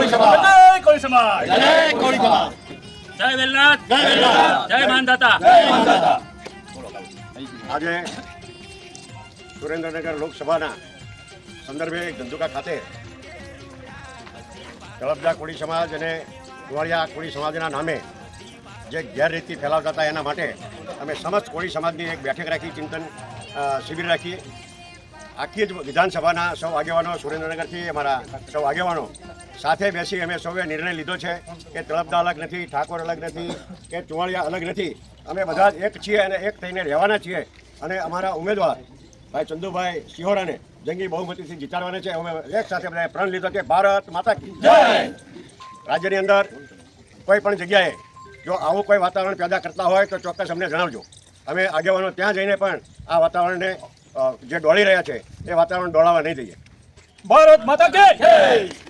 કોળી સમાજ જય વેલનાથ જય માનદાતા આજે સુરેન્દ્રનગર લોકસભાના સંદર્ભે ધંધુકા ખાતે તળપદા કોળી સમાજ અને કુવાડિયા કોળી સમાજના નામે જે ગેરરીતિ ફેલાવતા હતા એના માટે અમે સમસ્ત કોળી સમાજની એક બેઠક રાખી, ચિંતન શિબિર રાખી. આખી જ વિધાનસભાના સૌ આગેવાનો, સુરેન્દ્રનગરથી અમારા સૌ આગેવાનો સાથે બેસી અમે સૌએ નિર્ણય લીધો છે કે તળપદા અલગ નથી, ઠાકોર અલગ નથી કે ચુવાડિયા અલગ નથી. અમે બધા જ એક છીએ અને એક થઈને રહેવાના છીએ. અને અમારા ઉમેદવાર ભાઈ ચંદુભાઈ સિહોરાને જંગી બહુમતીથી જીતાડવાના છે. અમે એક સાથે બધાએ પ્રણ લીધો કે ભારત માતા કી જય. રાજ્યની અંદર કોઈ પણ જગ્યાએ જો આવું કોઈ વાતાવરણ પેદા કરતા હોય તો ચોક્કસ અમને જણાવજો. અમે આગેવાનો ત્યાં જઈને પણ આ વાતાવરણને જે દોડી રહ્યા છે એ વાતાવરણ દોડાવવા નહીં દઈએ. ભારત માતા કી જય.